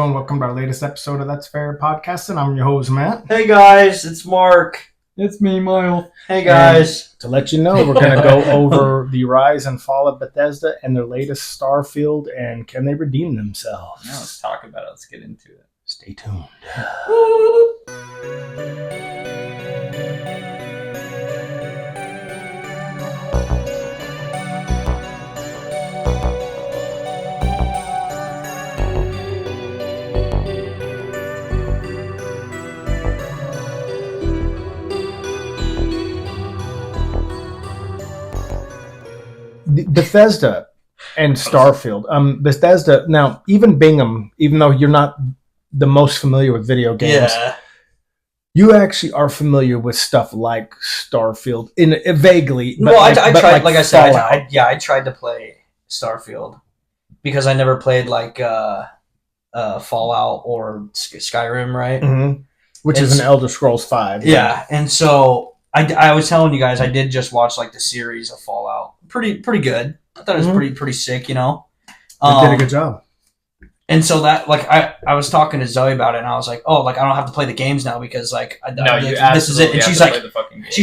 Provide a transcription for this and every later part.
and welcome to our latest episode of That's Fair Podcasting. I'm your host, Matt. Hey guys, it's Mark. It's me, Myles. Hey guys. And to let you know, we're going to go over the rise and fall of Bethesda and their latest Starfield, and can they redeem themselves? Now let's talk about it. Let's get into it. Stay tuned. Bethesda and Starfield. Bethesda, now, even Bingham, even though you're not the most familiar with video games, you actually are familiar with stuff like Starfield vaguely. But I tried, like I said, I tried to play Starfield because I never played like Fallout or Skyrim, right? Mm-hmm. Which is an Elder Scrolls 5. Yeah, and so I was telling you guys, I did just watch like the series of Fallout. Pretty good. I thought it was pretty sick, you know. They did a good job. And so that, like, I was talking to Zoe about it, and I was like, oh, like, I don't have to play the games now because, like, this is it. And she's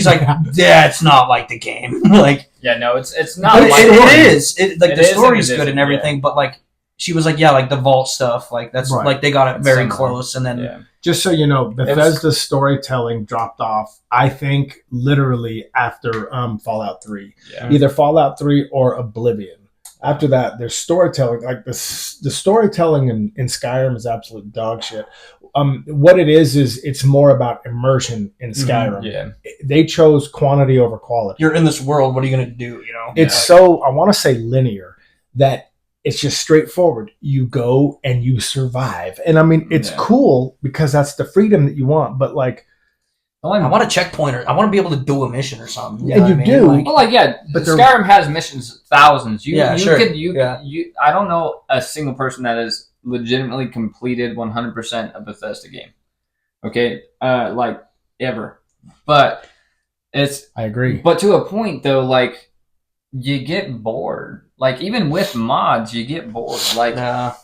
like, yeah, it's not like the game. Like, yeah, no, it's not. It is. The story's good and everything, but like, she was like, yeah, like the vault stuff, like that's right. Like they got it very close, and then just so you know, Bethesda's storytelling dropped off, I think, literally after Fallout 3, either Fallout 3 or Oblivion. After that, there's storytelling. Like the storytelling in Skyrim is absolute dog shit. What it is it's more about immersion in Skyrim. Mm-hmm. Yeah, they chose quantity over quality. You're in this world. What are you gonna do? You know, it's so, I want to say, linear that it's just straightforward. You go and you survive, and I mean it's cool because that's the freedom that you want. But like, I want a checkpoint, or I want to be able to do a mission or something. Yeah, you do. But Skyrim has missions, thousands. I don't know a single person that has legitimately completed 100% of Bethesda game. Okay, like ever. But I agree. But to a point though, like you get bored. Like even with mods, you get bored. Like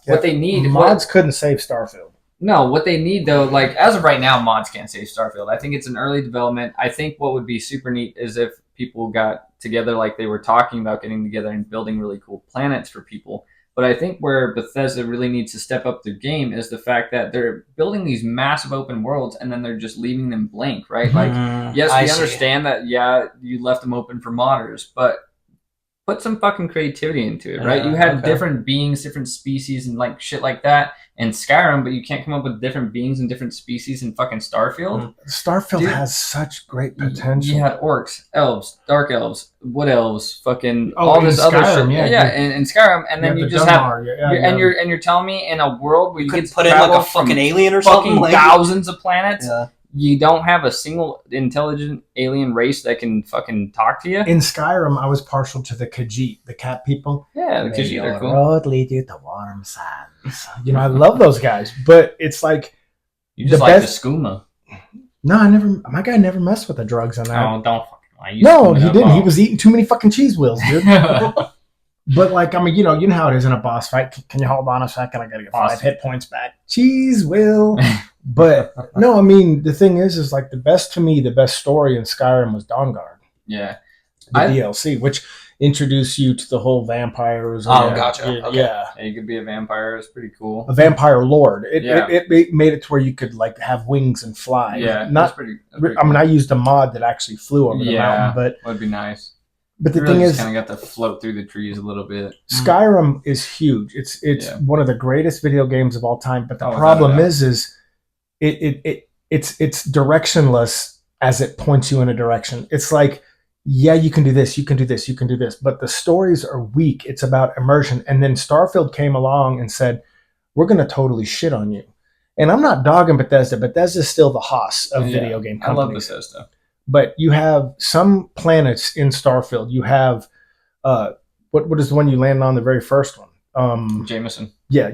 what they need, mods couldn't save Starfield. No, what they need though, like as of right now, mods can't save Starfield. I think it's an early development. I think what would be super neat is if people got together, like they were talking about getting together and building really cool planets for people. But I think where Bethesda really needs to step up their game is the fact that they're building these massive open worlds and then they're just leaving them blank, right? Like, yes, we understand that, you left them open for modders, but put some fucking creativity into it, right? You had different beings, different species, and like shit like that in Skyrim, but you can't come up with different beings and different species in fucking Starfield. Starfield has such great potential. You had orcs, elves, dark elves, wood elves, fucking all this other shit. In Skyrim, and then you just have, and you're telling me in a world where you could put in like a fucking alien or something, like thousands of planets. Yeah. You don't have a single intelligent alien race that can fucking talk to you? In Skyrim, I was partial to the Khajiit, the cat people. Yeah, the Khajiit are cool. Road lead you to warm sands. You know, I love those guys, but it's like... You just like the skooma. No, my guy never messed with the drugs on that. Oh, don't fucking lie. No, he didn't. He was eating too many fucking cheese wheels, dude. But like, I mean, you know how it is in a boss fight. Can you hold on a second? I gotta get 5 hit points back. Cheese wheel. But no, I mean, the thing is like the best story in Skyrim was Dawnguard. Yeah. The DLC, which introduced you to the whole vampires. Gotcha. Yeah, you could be a vampire. It's pretty cool. A vampire lord. It made it to where you could like have wings and fly. Yeah, that's pretty cool. I mean, I used a mod that actually flew over the mountain, but would be nice. But the thing is, kind of got to float through the trees a little bit. Skyrim is huge. It's one of the greatest video games of all time. But the problem is it's directionless as it points you in a direction. It's like, you can do this, you can do this, you can do this, but the stories are weak. It's about immersion. And then Starfield came along and said, we're going to totally shit on you. And I'm not dogging Bethesda. Bethesda's still the Hoss of video game companies. I love Bethesda. But you have some planets in Starfield. You have what is the one you landed on, the very first one? Jameson. Yeah,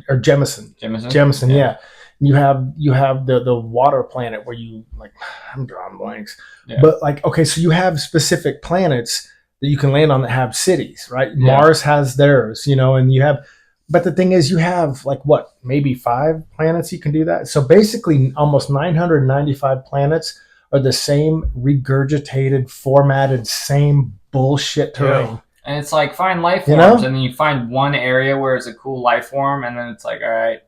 or Jemison. Jemison, yeah. You have the water planet where you like, I'm drawing blanks. Yeah. But like, okay, so you have specific planets that you can land on that have cities, right? Yeah. Mars has theirs, and you have But the thing is, you have like what, maybe 5 planets you can do that. So basically, almost 995 planets are the same regurgitated, formatted, same bullshit terrain. Yeah. And it's like find life forms, and then you find one area where it's a cool life form, and then it's like, all right,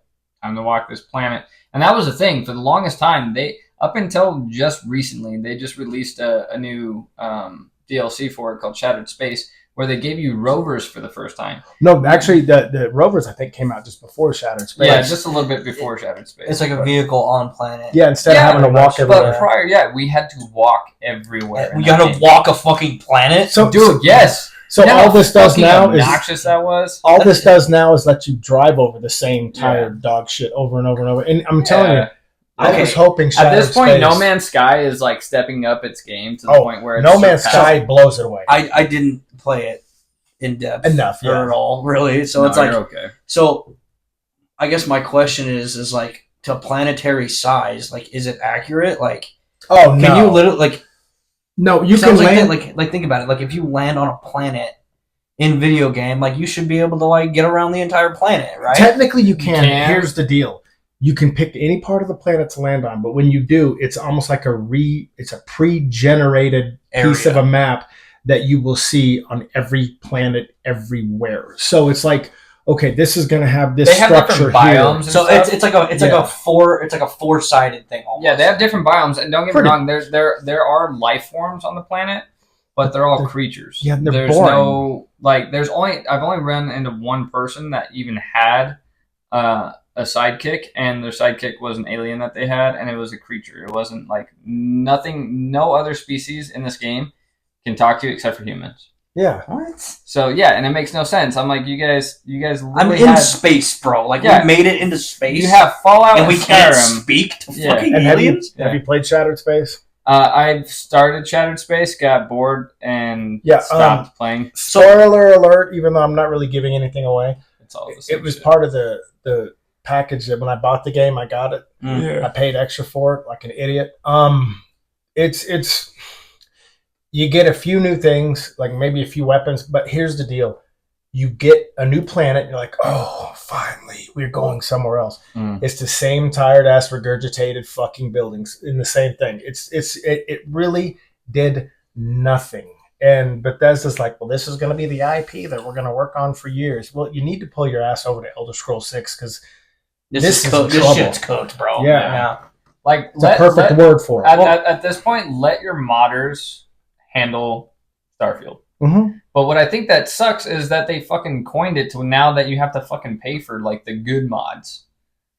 time to walk this planet. And that was the thing for the longest time. They up until just recently, they just released a new DLC for it called Shattered Space, where they gave you rovers for the first time. No, actually, the rovers I think came out just before Shattered Space. Yeah, just a little bit before Shattered Space. It's like a vehicle on planet. Yeah, instead of having to walk everywhere. But prior, we had to walk everywhere. We got to walk a fucking planet. So, dude, yes. So all this does now is obnoxious. That was all this does now is let you drive over the same tired dog shit over and over and over. And I'm telling you. I was hoping Shattered at this point, Space. No Man's Sky is like stepping up its game to the point where it's No Man's Sky blows it away. I didn't play it in depth enough at all, really. So it's like okay. So I guess my question is like to planetary size, like is it accurate? Like can you literally like no, you can land like think about it. Like if you land on a planet in video game, like you should be able to like get around the entire planet, right? Technically you can. Here's the deal. You can pick any part of the planet to land on, but when you do, it's almost like it's a pre-generated piece of a map that you will see on every planet everywhere. So it's like, okay, this is going to have this structure here. So it's like a four-sided thing almost. Yeah, they have different biomes, and don't get me wrong, there are life forms on the planet, but they're all creatures. Yeah, there's boring. No I've only run into one person that even had a sidekick, and their sidekick was an alien that they had, and it was a creature. It wasn't like no other species in this game can talk to you except for humans. Yeah. What? So yeah, and it makes no sense. I'm like, you guys I'm in space, bro. Like we made it into space. You have Fallout and we can't speak to fucking aliens. Have you played Shattered Space? I've started Shattered Space, got bored, and stopped playing. Spoiler alert! Even though I'm not really giving anything away, it's all the same it was part of the package that when I bought the game, I got it. I paid extra for it like an idiot. It's you get a few new things, like maybe a few weapons, but here's the deal. You get a new planet, and you're like, oh, finally, we're going somewhere else. It's the same tired-ass, regurgitated fucking buildings in the same thing. It really did nothing. And Bethesda's like, well, this is going to be the IP that we're going to work on for years. Well, you need to pull your ass over to Elder Scrolls 6 because this shit's cooked, bro. Yeah. Like, it's a perfect word for it. At this point, let your modders handle Starfield. Mm-hmm. But what I think that sucks is that they fucking coined it to now that you have to fucking pay for like the good mods.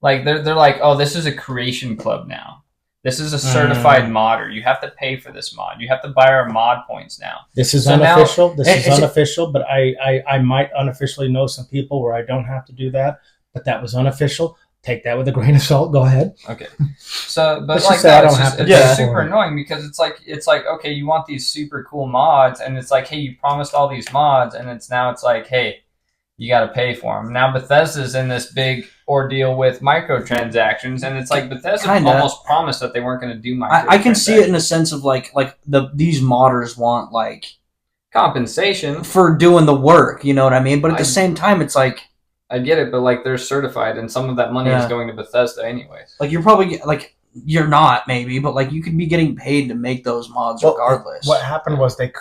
Like they're like, oh, this is a creation club now. This is a certified modder. You have to pay for this mod. You have to buy our mod points now. This is unofficial. This is unofficial, but I might unofficially know some people where I don't have to do that. But that was unofficial. Take that with a grain of salt. Go ahead. Okay. So, but like that, it's super annoying because it's like, okay, you want these super cool mods, and it's like, hey, you promised all these mods, and it's like, hey, you got to pay for them. Now Bethesda's in this big ordeal with microtransactions, and it's like Bethesda almost promised that they weren't going to do microtransactions. I can see it in the sense of like these modders want like compensation for doing the work. You know what I mean? But at the same time, it's like. I get it, but like they're certified, and some of that money is going to Bethesda anyways. Like you're probably like you're not maybe, but like you could be getting paid to make those mods regardless. What happened was they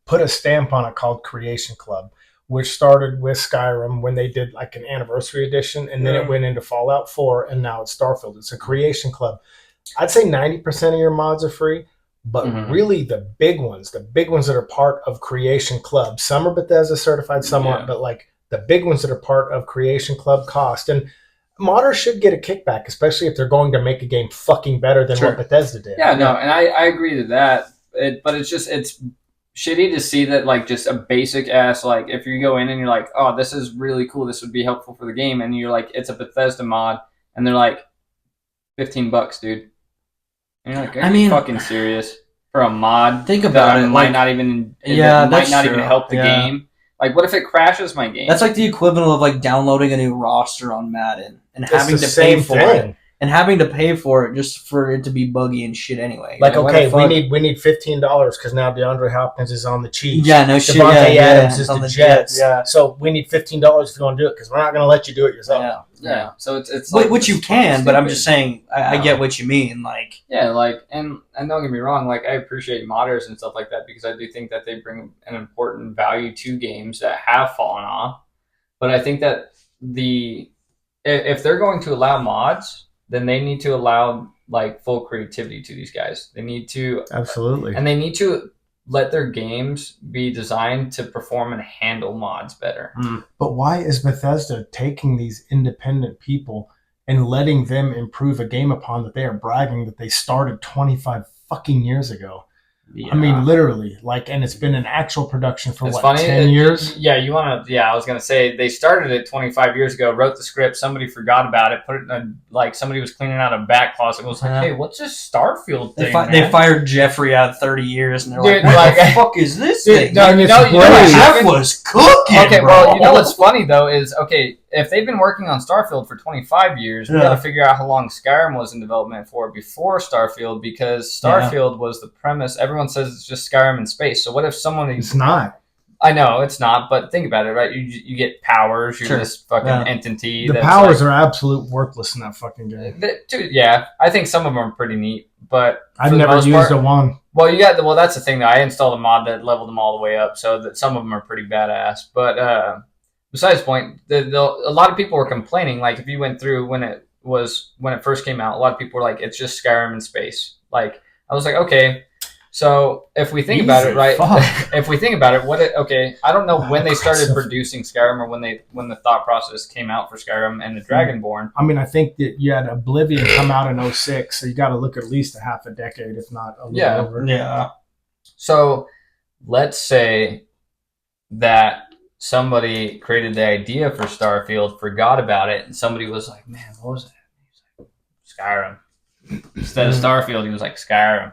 put a stamp on it called Creation Club, which started with Skyrim when they did like an anniversary edition, and then it went into Fallout 4, and now it's Starfield. It's a Creation Club. I'd say 90% of your mods are free, but really the big ones that are part of Creation Club, some are Bethesda certified, some aren't, but like. The big ones that are part of Creation Club cost. And modders should get a kickback, especially if they're going to make a game fucking better than what Bethesda did. Yeah, no, and I agree to that. But it's shitty to see that, like, just a basic ass, like, if you go in and you're like, oh, this is really cool, this would be helpful for the game, and you're like, it's a Bethesda mod, and they're like, $15, dude. And you're like, are you fucking serious? For a mod? Think about it. Might not even help the game. Like, what if it crashes my game? That's like the equivalent of like downloading a new roster on Madden and having to pay for it. and having to pay for it just for it to be buggy and shit anyway. Like, okay, we need $15 because now DeAndre Hopkins is on the Chiefs. Yeah, no shit. Devontae Adams is on the Jets. Yeah. So we need $15 if you want to do it because we're not going to let you do it yourself. Yeah. So it's like, which you can, but I'm just saying I get what you mean. Like, yeah, like and don't get me wrong, like I appreciate modders and stuff like that because I do think that they bring an important value to games that have fallen off. But I think that if they're going to allow mods, then they need to allow like full creativity to these guys. They need to absolutely, and they need to let their games be designed to perform and handle mods better. But why is Bethesda taking these independent people and letting them improve a game upon that they are bragging that they started 25 fucking years ago? Yeah. I mean, literally, like, and it's been an actual production for 10 years? Yeah, I was going to say, they started it 25 years ago, wrote the script, somebody forgot about it, put it in somebody was cleaning out a back closet and was like, hey, what's this Starfield thing, They fired Jeffrey out of 30 years, and they're like, what the fuck is this thing? Jeff was cooking, okay, bro. well, you know what's funny, though, is, okay, if they've been working on Starfield for 25 years, we got to figure out how long Skyrim was in development for before Starfield, because Starfield was the premise. Everyone says it's just Skyrim in space. So what if someone... It's not. I know, it's not, but think about it, right? You get powers, you're this fucking entity. The powers are absolute worthless in that fucking game. Yeah, I think some of them are pretty neat, but... I've never used a one. Well, that's the thing, though. I installed a mod that leveled them all the way up, so that some of them are pretty badass, but... Besides the point, a lot of people were complaining. Like if you went through when it first came out, a lot of people were like, "It's just Skyrim in space." Like I was like, okay. So if we think about it, right? If we think about it, okay, I don't know when they started producing Skyrim or when the thought process came out for Skyrim and the Dragonborn. I mean, I think that you had Oblivion come out in 2006, so you got to look at least a half a decade, if not a little over. Yeah. So let's say that somebody created the idea for Starfield, forgot about it, and somebody was like, man, what was that? He was like, Skyrim. Instead of Starfield, he was like, Skyrim.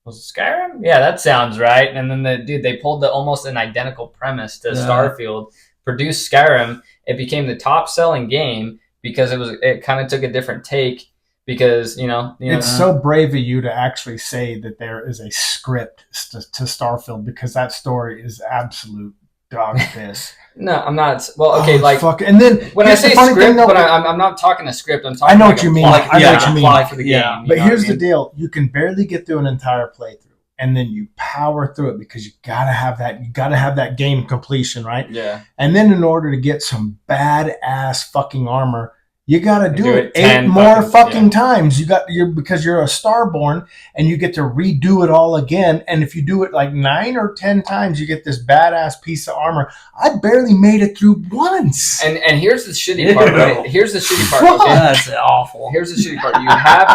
Was it Skyrim? Yeah, that sounds right. And then they pulled almost an identical premise to Starfield, produced Skyrim. It became the top selling game because it kind of took a different take. Because it's so brave of you to actually say that there is a script to Starfield, because that story is absolute dog piss. No, I'm not. Well, okay, and then when I say script, but I'm not talking a script. I'm talking. I know what you mean. I know what you mean. For the game. But here's the deal: you can barely get through an entire playthrough, and then you power through it because you gotta have that. You gotta have that game completion, right? Yeah. And then in order to get some badass fucking armor, you gotta do it 8 more fucking times. Because you're a Starborn, and you get to redo it all again. And if you do it like 9 or 10 times, you get this badass piece of armor. I barely made it through once. And here's the shitty part, right? Here's the shitty part. Okay? That's awful. Here's the shitty part.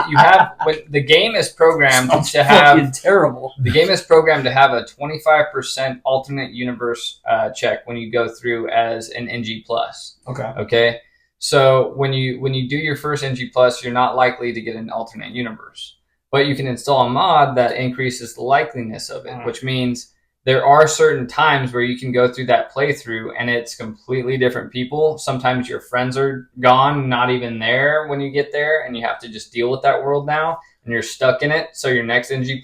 You have when the game is programmed to have terrible. The game is programmed to have a 25% alternate universe check when you go through as an NG+. Okay. So when you do your first NG+, you're not likely to get an alternate universe. But you can install a mod that increases the likeliness of it, which means there are certain times where you can go through that playthrough and it's completely different people. Sometimes your friends are gone, not even there when you get there, and you have to just deal with that world now, and you're stuck in it. So your next NG+,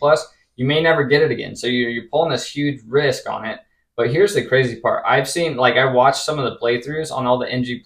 you may never get it again. So you're pulling this huge risk on it. But here's the crazy part. I watched some of the playthroughs on all the NG+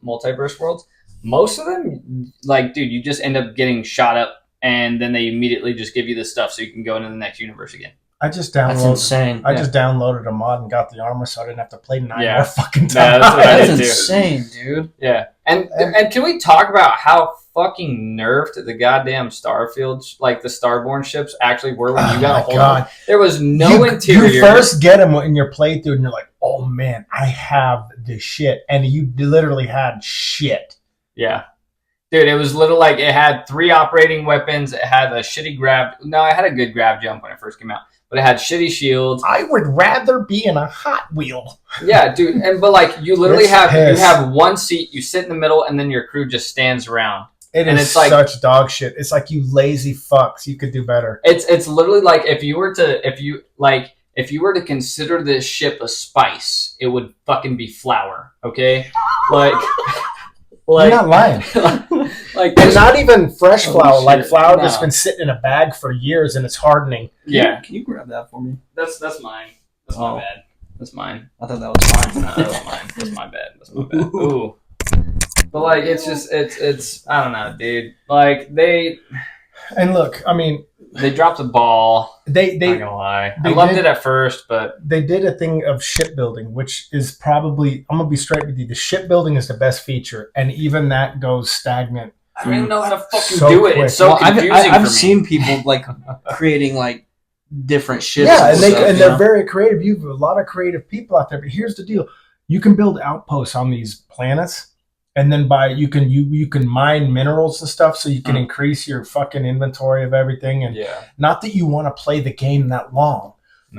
multiverse worlds. Most of them, dude, you just end up getting shot up, and then they immediately just give you the stuff so you can go into the next universe again. That's insane. I just downloaded a mod and got the armor, so I didn't have to play 9 more fucking times. That's insane, dude. Yeah. And can we talk about how fucking nerfed the goddamn Starfield, like the Starborn ships, actually were when you got a hold of them? There was no interior. You first get them in your playthrough, and you're like, oh man, I have this shit. And you literally had shit. Yeah. Dude, it was literally it had 3 operating weapons. It had a shitty grab. No, it had a good grab jump when it first came out. But it had shitty shields. I would rather be in a Hot Wheel. Yeah, dude. But you literally have one seat. You sit in the middle, and then your crew just stands around. It's such dog shit. It's like, you lazy fucks. You could do better. It's literally like if you were to consider this ship a spice, it would fucking be flour. Okay, You're not lying. And not even fresh flour, like flour that's been sitting in a bag for years and it's hardening. Can you grab that for me? That's mine. That's my bad. That's mine. I thought that was mine. No, that was mine. That's my bad. That's my bad. Ooh. But like, it's just it's I don't know, dude. Like they. And look, I mean, they dropped the ball. They not gonna lie. I loved it at first, but they did a thing of shipbuilding, which is probably, I'm gonna be straight with you. The shipbuilding is the best feature, and even that goes stagnant. I don't even know how to fucking do it. It's so confusing. I've seen people like creating like different ships. Yeah, and they're very creative. You have a lot of creative people out there. But here's the deal: you can build outposts on these planets. And then you can mine minerals and stuff, so you can increase your fucking inventory of everything. And not that you want to play the game that long,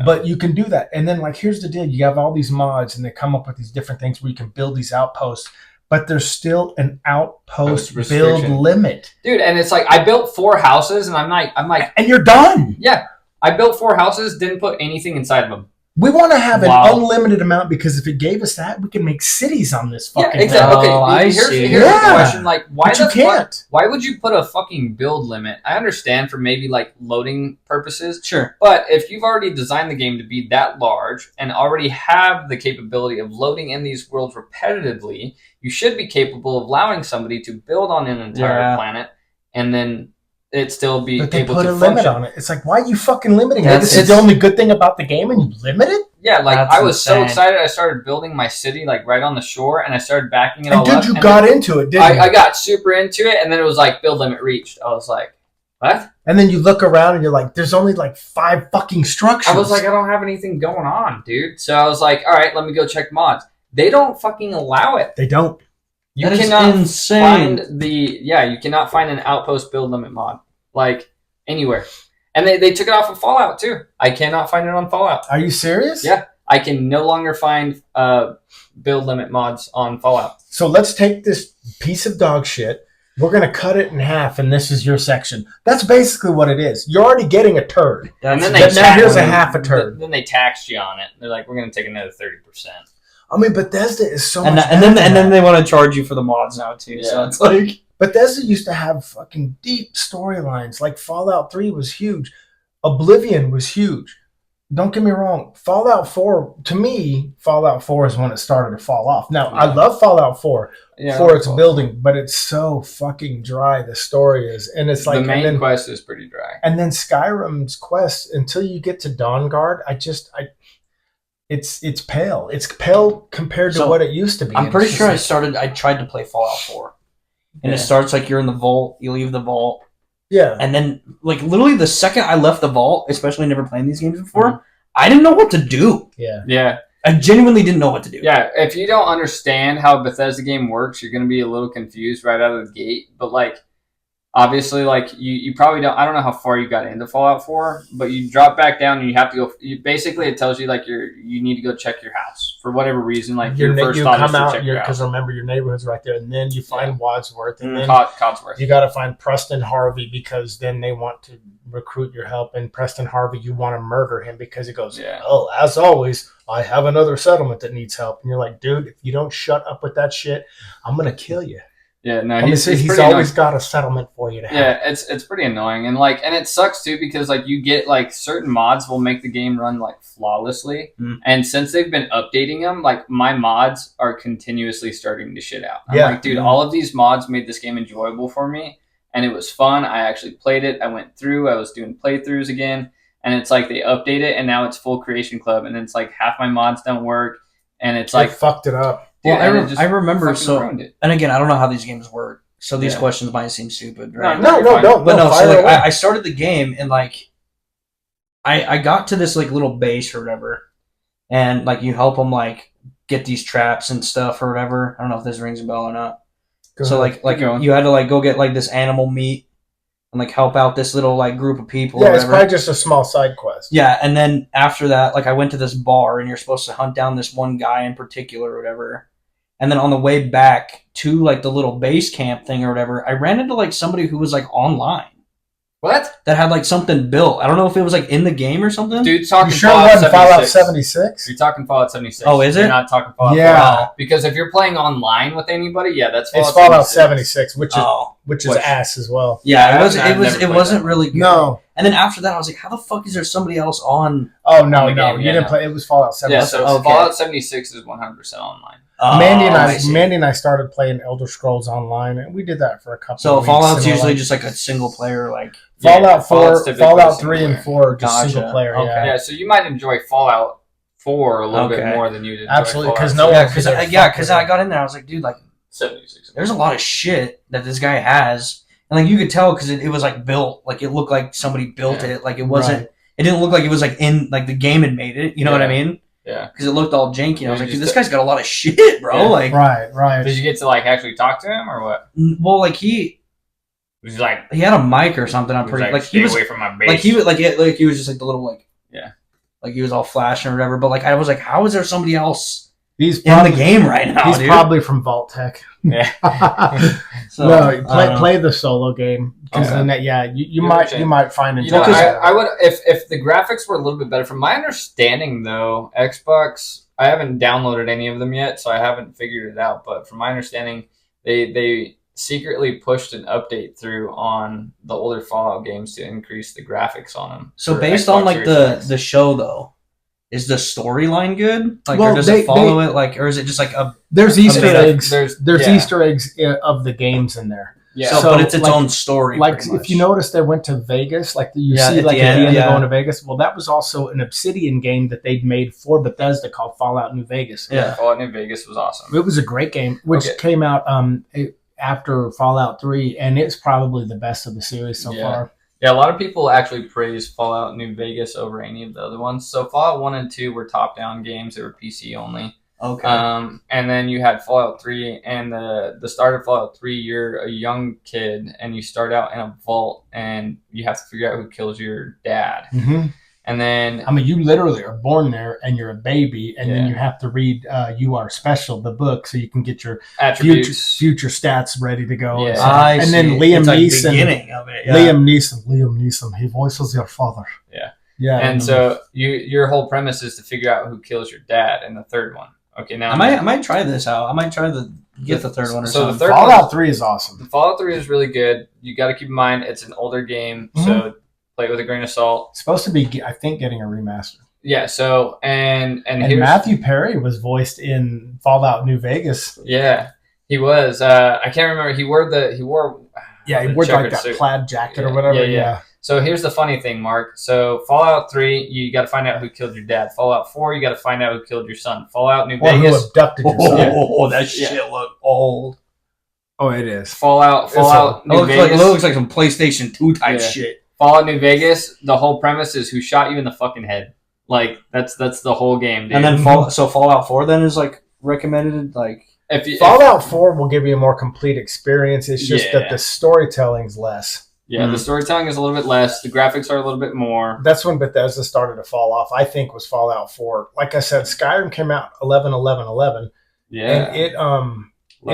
but you can do that. And then, like, here's the deal: you have all these mods, and they come up with these different things where you can build these outposts. But there's still an outpost build limit, dude. And it's like I built 4 houses, and I'm like, and you're done. Yeah, I built 4 houses, didn't put anything inside of them. We want to have an unlimited amount because if it gave us that, we can make cities on this fucking thing. Exactly. Okay, here's the question: like, why why would you put a fucking build limit? I understand for maybe like loading purposes, sure. But if you've already designed the game to be that large and already have the capability of loading in these worlds repetitively, you should be capable of allowing somebody to build on an entire planet and then it still be but they able put to a limit on it. It's like, why are you fucking limiting it? This is the only good thing about the game and you limit it? Yeah, like I was so excited I started building my city like right on the shore and I started backing it all up. You got into it, didn't you? I got super into it and then it was like build limit reached. I was like, what? And then you look around and you're like, there's only like 5 fucking structures. I was like, I don't have anything going on, dude. So I was like, all right, let me go check mods. They don't fucking allow it. They don't. You cannot find you cannot find an outpost build limit mod. Like anywhere. And they took it off of Fallout too. I cannot find it on Fallout. Are you serious? Yeah. I can no longer find build limit mods on Fallout. So let's take this piece of dog shit. We're going to cut it in half, and this is your section. That's basically what it is. You're already getting a turd. And then now here's a half a turd. Then they taxed you on it. They're like, we're going to take another 30%. I mean, Bethesda is so much and then they want to charge you for the mods now too. Yeah. So it's like Bethesda used to have fucking deep storylines. Like Fallout 3 was huge. Oblivion was huge. Don't get me wrong. Fallout 4, to me, Fallout 4 is when it started to fall off. Now, I love Fallout 4 for its building, but it's so fucking dry, the story is. And it's like... The main quest is pretty dry. And then Skyrim's quest, until you get to Dawnguard, it's pale. It's pale compared to what it used to be. I'm pretty sure I tried to play Fallout 4. And it starts like you're in the vault, you leave the vault. Yeah. And then, like, literally the second I left the vault, especially never playing these games before, I didn't know what to do. Yeah. Yeah. I genuinely didn't know what to do. Yeah. If you don't understand how a Bethesda game works, you're going to be a little confused right out of the gate. But, like, obviously, like, you probably don't... I don't know how far you got into Fallout 4, but you drop back down and you have to go... basically, it tells you, like, you need to go check your house. For whatever reason, like, your first thought is to check your house. Because remember, your neighborhood's right there. And then you find Wadsworth. And then Codsworth. You got to find Preston Harvey because then they want to recruit your help. And Preston Harvey, you want to murder him because he goes, oh, as always, I have another settlement that needs help. And you're like, dude, if you don't shut up with that shit, I'm going to kill you. Yeah, no, he's always got a settlement for you to have. Yeah, it's pretty annoying, and it sucks too because like you get like certain mods will make the game run like flawlessly, and since they've been updating them, like my mods are continuously starting to shit out. I'm like, dude, all of these mods made this game enjoyable for me, and it was fun. I actually played it. I went through. I was doing playthroughs again, and it's like they update it, and now it's full creation club, and it's like half my mods don't work, and it's like fucked it up. Well, I remember and again, I don't know how these games work, so these questions might seem stupid, right? No, don't. But no, so like I started the game and like I got to this like little base or whatever, and like you help them like get these traps and stuff or whatever. I don't know if this rings a bell or not. So like you had to like go get like this animal meat and like help out this little like group of people. Yeah, it's probably just a small side quest. Yeah, and then after that, like I went to this bar and you're supposed to hunt down this one guy in particular or whatever. And then on the way back to like the little base camp thing or whatever, I ran into like somebody who was like online. What? that had like something built. I don't know if it was like in the game or something. Dude's talking You sure it Fallout wasn't Fallout 76. 76? You're talking Fallout 76. Oh, is it? You're not talking Fallout Yeah. 4. Because if you're playing online with anybody, yeah, that's It's Fallout Fallout 76. 76, which is Which- ass as well. Yeah, I've it never played wasn't that. really good. No. And then after that, I was like, how the fuck is there somebody else on? Oh, no, the no. game, You yeah, didn't no. play. It was Fallout Yeah, 76. so Okay. Fallout 76 is 100% online. Mandy and I started playing Elder Scrolls Online, and we did that for a couple So of weeks. Fallout's and we're usually like- just like a single player, like. Fallout 4, Fallout's typically Fallout single 3 and player. 4 are just Gotcha. single player, Okay. yeah. Yeah, so you might enjoy Fallout 4 a little bit Okay. more than you did. Absolutely, because 'cause no Yeah, one because could I got in there, I was like, dude, like, 76. there's a lot of shit that this guy has, and like you could tell because it was like built, like it looked like somebody built Yeah. it, like it wasn't. Right. It didn't look like it was like in like the game had made it. You know what I mean? Yeah. Because it looked all janky. And I was Yeah, like, dude, just this guy's got a lot of shit, bro. Yeah. Like, Right. Did you get to like actually talk to him or what? well, like he Was he like, had a mic or something. I'm pretty like stay he was away from my base? like he was like he was just like the little like Yeah. like he was all flashing or whatever. But like I was like, how is there somebody else He's in the game right now? He's Dude? probably from Vault Tech. Yeah. So, No, play the solo game because Okay. then you You might find You know, enjoyment. I would if the graphics were a little bit better. From my understanding, though, Xbox, I haven't downloaded any of them yet, so I haven't figured it out. But from my understanding, they secretly pushed an update through on the older Fallout games to increase the graphics on them. So for based Xbox on like Series the X. the show though, is the storyline good? Like, Well, or does they- it follow it? Like, or is it just like a There's Easter mean, eggs. there's- There's yeah. Easter eggs of the games in there. yeah. so, So, but it's its like- own story. Like pretty if much. you notice, they went to Vegas. Like you Yeah, see, at like the at the end, end yeah. of going to Vegas. Well, that was also an Obsidian game that they'd made for Bethesda called Fallout New Vegas. Yeah. Fallout New Vegas was awesome. It was a great game, which Okay. came out after Fallout 3, and it's probably the best of the series so Yeah. far. Yeah, a lot of people actually praise Fallout New Vegas over any of the other ones. So Fallout 1 and 2 were top-down games. They were PC only. okay, And then you had Fallout 3, and the start of Fallout 3, you're a young kid, and you start out in a vault, and you have to figure out who kills your dad. Mm-hmm. And then, I mean, you literally are born there, and you're a baby, and then Yeah. you have to read "You Are Special," the book, so you can get your attributes. future stats ready to go. Yeah. I and see. then Liam It's like Neeson. beginning of it. Yeah. Liam Neeson, he voices your father. Yeah. Yeah. And so your whole premise is to figure out who kills your dad in the third one. Okay, now I might try this out. I might try the third one or So the something. third Fallout 3 is awesome. Fallout 3 is really good. You got to keep in mind it's an older game, so play it with a grain of salt. It's supposed to be, I think, getting a remaster. Yeah. So and And here's Matthew Perry was voiced in Fallout New Vegas. yeah, he was. I can't remember. He wore. Yeah, he the wore like checkered that suit. plaid jacket or Yeah, whatever. yeah, yeah. So here's the funny thing, Mark. So Fallout 3, you got to find out who killed your dad. Fallout 4, you got to find out who killed your son. Fallout New Or who Vegas. abducted your son. Oh, that Yeah. shit looked old. Oh, it is. Fallout It New looks like, Vegas. it looks like some PlayStation 2 type Yeah. shit. Fallout New Vegas. The whole premise is who shot you in the fucking head. Like that's the whole game, dude. And then Fallout 4 then is like recommended, like if Fallout 4 will give you a more complete experience. It's just Yeah. that the storytelling's less. yeah, the storytelling is a little bit less. The graphics are a little bit more. That's when Bethesda started to fall off, I think, was Fallout 4. Like I said, Skyrim came out 11/11/11. Yeah, And it love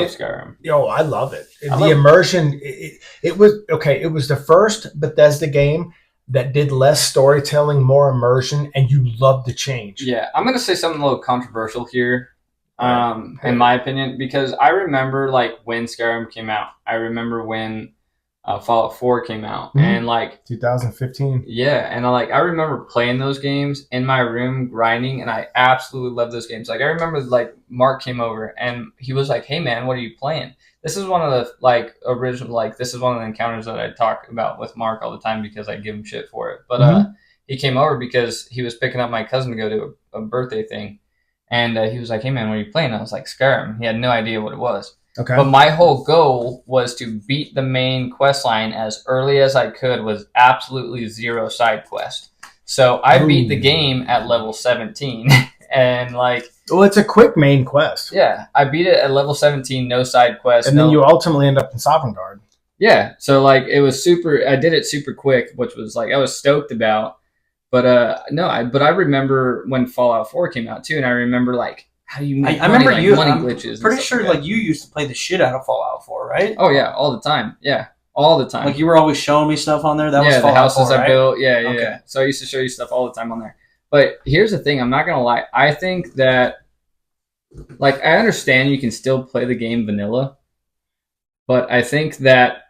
Skyrim. I love it. I The love it. immersion, it was okay. It was the first Bethesda game that did less storytelling, more immersion, and you loved the change. Yeah, I'm gonna say something a little controversial here, in my opinion, because I remember like when Skyrim came out. I remember when Fallout 4 came out, Mhm. and like 2015. yeah, and I remember playing those games in my room, grinding, and I absolutely loved those games. Like I remember like Mark came over and he was like, "Hey man, what are you playing?" This is one of the like original like this is one of the encounters that I talk about with Mark all the time because I give him shit for it. But he came over because he was picking up my cousin to go to a birthday thing, and he was like, "Hey man, what are you playing?" I was like, "Skyrim." He had no idea what it was. Okay. But my whole goal was to beat the main quest line as early as I could with absolutely zero side quest. So I beat the game at level 17 and like Well, it's a quick main quest. yeah, I beat it at level 17, no side quest. And then you ultimately end up in Sovereign Guard. yeah, so like it was super I did it super quick, which was like I was stoked about. But I remember when Fallout 4 came out too, and I remember like how do you make I remember money, you. like money I'm glitches. and pretty stuff sure like that. like you used to play the shit out of Fallout 4, right? Oh yeah, all the time. Yeah. all the time. Like you were always showing me stuff on there. That was the Fallout houses 4, I right? built. Yeah. Okay. So I used to show you stuff all the time on there. But here's the thing. I'm not gonna lie. I think that, like, I understand you can still play the game vanilla, but I think that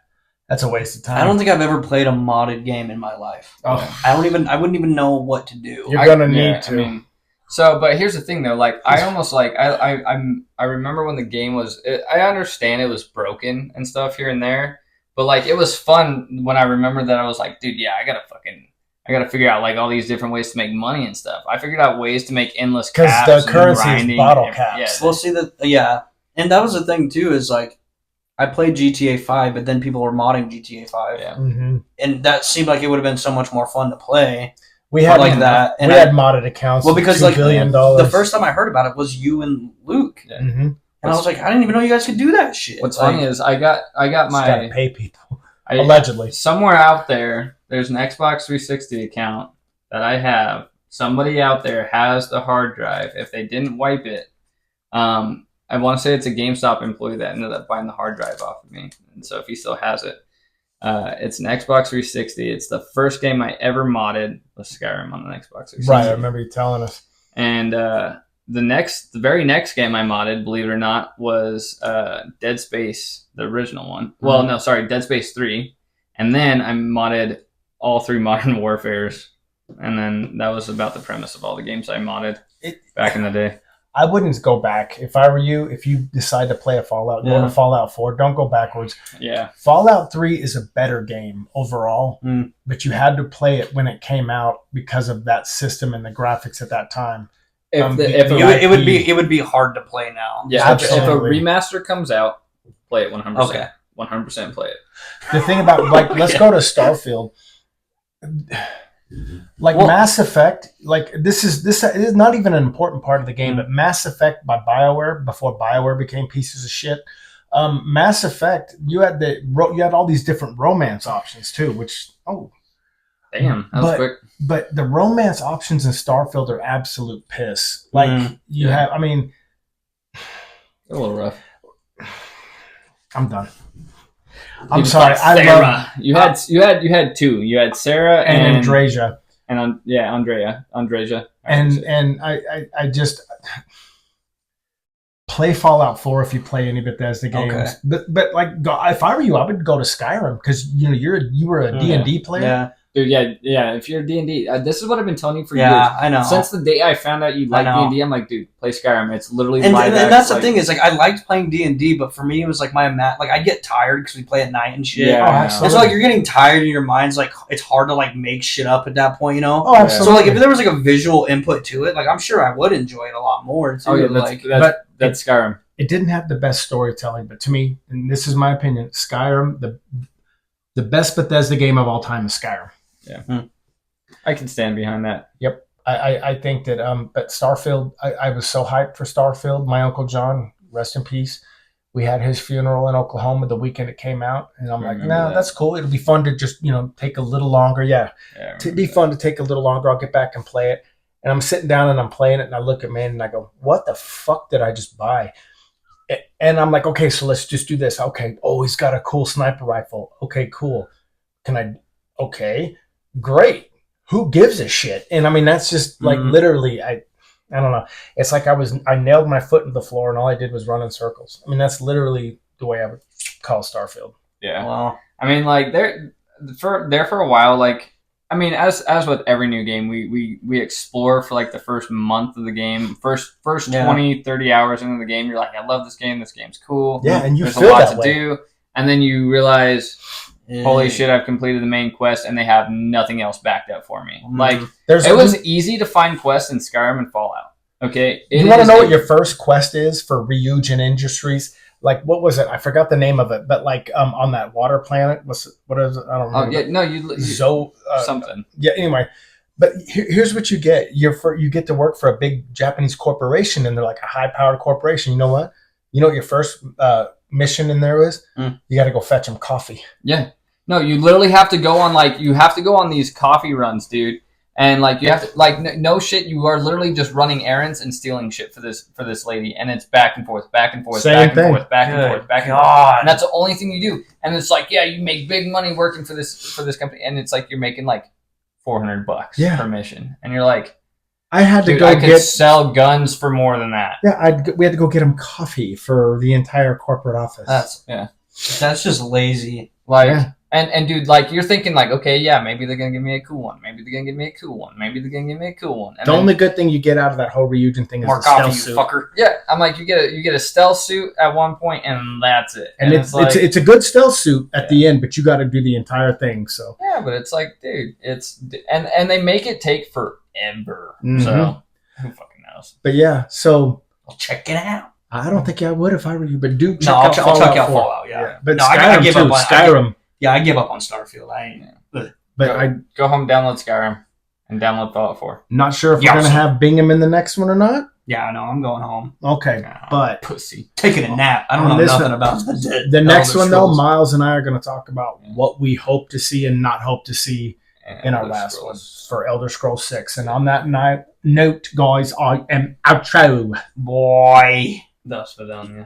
That's a waste of time. I don't think I've ever played a modded game in my life. Oh, I wouldn't even know what to do. you're gonna need to. But here's the thing though. Like, I almost like I remember when the game was. I understand it was broken and stuff here and there, but like it was fun when I remember that I was like, dude, yeah, I gotta figure out like all these different ways to make money and stuff. I figured out ways to make endless caps because the currency grinding is bottle and, caps. We'll see that. Yeah, and that was the thing too. Is like I played GTA 5, but then people were modding GTA 5, Yeah. Mm-hmm. and that seemed like it would have been so much more fun to play. We had like that. And we had modded accounts. Well, because $2 like billion. the first time I heard about it was you and Luke, Yeah. Mm-hmm. and I was like, I didn't even know you guys could do that shit. What's like, funny is I got Just my gotta pay people allegedly. somewhere out there. There's an Xbox 360 account that I have. Somebody out there has the hard drive. If they didn't wipe it, I want to say it's a GameStop employee that ended up buying the hard drive off of me. And so if he still has it, it's an Xbox 360. It's the first game I ever modded was Skyrim on an Xbox 360. Right, I remember you telling us. And the very next game I modded, believe it or not, was Dead Space, the original one. Well, no, sorry, Dead Space 3. And then I modded all 3 Modern Warfares. And then that was about the premise of all the games I modded back in the day. I wouldn't go back. If I were you, if you decide to play a Fallout, go to Fallout 4. Don't go backwards. Yeah. Fallout 3 is a better game overall, but you had to play it when it came out because of that system and the graphics at that time. It would be hard to play now. Yeah, if a Absolutely. remaster comes out, play it 100%. Okay. 100% play it. The thing about, like, let's go to Starfield. Like Mass Effect, like this is not even an important part of the game, but Mass Effect by BioWare, before BioWare became pieces of shit. Mass Effect, you had all these different romance options too, which damn, that was quick. But the romance options in Starfield are absolute piss. Like you have, I mean, a little rough. I'm done. I'm sorry. Sarah. You had 2. You had Sarah and Andreja. And Andreja. And I just play Fallout 4 if you play any Bethesda games. Okay. But like, if I were you, I would go to Skyrim because you were a D&D player. Yeah. Dude, yeah. If you're D&D, this is what I've been telling you for years. Yeah, I know. Since the day I found out you like D&D, I'm like, dude, play Skyrim. It's literally and that's the thing is like I liked playing D&D, but for me it was like like I get tired because we play at night and shit. Yeah, and so like you're getting tired and your mind's like it's hard to like make shit up at that point, you know. Oh, absolutely. So like if there was like a visual input to it, like I'm sure I would enjoy it a lot more too. Oh yeah, that's Skyrim. It didn't have the best storytelling, but to me, and this is my opinion, Skyrim, the best Bethesda game of all time is Skyrim. Yeah. I can stand behind that. Yep. I think that but Starfield, I was so hyped for Starfield. My Uncle John, rest in peace, we had his funeral in Oklahoma the weekend it came out. And I'm like, no, that's cool. It'll be fun to just, take a little longer. Yeah. It'd be fun to take a little longer. I'll get back and play it. And I'm sitting down and I'm playing it and I look at man and I go, what the fuck did I just buy? And I'm like, okay, so let's just do this. Okay. Oh, he's got a cool sniper rifle. Okay, cool. Okay, great. Who gives a shit? And I mean, that's just like literally, I don't know. It's like I nailed my foot in the floor and all I did was run in circles. I mean, that's literally the way I would call Starfield. Yeah. Wow. I mean, like for a while, like, I mean, as with every new game, we explore for like the first month of the game, first 20, 30 hours into the game. You're like, I love this game. This game's cool. Yeah. And there's a lot to do. And then you realize, holy shit, I've completed the main quest and they have nothing else backed up for me. Like, it was easy to find quests in Skyrim and Fallout. Okay. You want to know what your first quest is for Ryujin Industries? Like, what was it? I forgot the name of it, but like on that water planet, what is it? I don't remember. Yeah, no, you something. Yeah, anyway. But here's what you get. You get to work for a big Japanese corporation and they're like a high-powered corporation. You know what? You know what your first mission in there is? You got to go fetch them coffee. Yeah. No, you literally have to go on these coffee runs, dude. And like you have to no shit, you are literally just running errands and stealing shit for this lady, and it's back and forth, back and forth, Same back and forth, back and forth, back and forth. God. And that's the only thing you do. And it's like, yeah, you make big money working for this company, and it's like you're making like $400 per mission, and you're like, I had to dude, go I could sell guns for more than that. Yeah, we had to go get him coffee for the entire corporate office. That's just lazy. Like, and dude, like you're thinking like, okay, yeah, maybe they're gonna give me a cool one. Maybe they're gonna give me a cool one. Maybe they're gonna give me a cool one. And the only good thing you get out of that whole Ryujin thing is more the coffee, stealth you suit. fucker. Yeah, I'm like, you get a stealth suit at one point, and that's it. And it's a good stealth suit at the end, but you got to do the entire thing. So yeah, but it's like, dude, and they make it take forever. Mhm. So who fucking knows? But yeah, so I'll check it out. I don't think I would if I were you, but do check No, out I'll check out 4. Fallout. Yeah. But No, Skyrim I give too. up on Skyrim. I give up on Starfield. But Go home, download Skyrim, and download Fallout 4. not sure if we're gonna have Bingham in the next one or not. Yeah, no, I'm going home. Okay, but Pussy. Taking a nap. I don't know nothing about the next one though. Scrolls. Miles and I are going to talk about what we hope to see and not hope to see in our last one for Elder Scrolls 6. And on that note, guys, I am outro. Boy. Thus for them, yeah.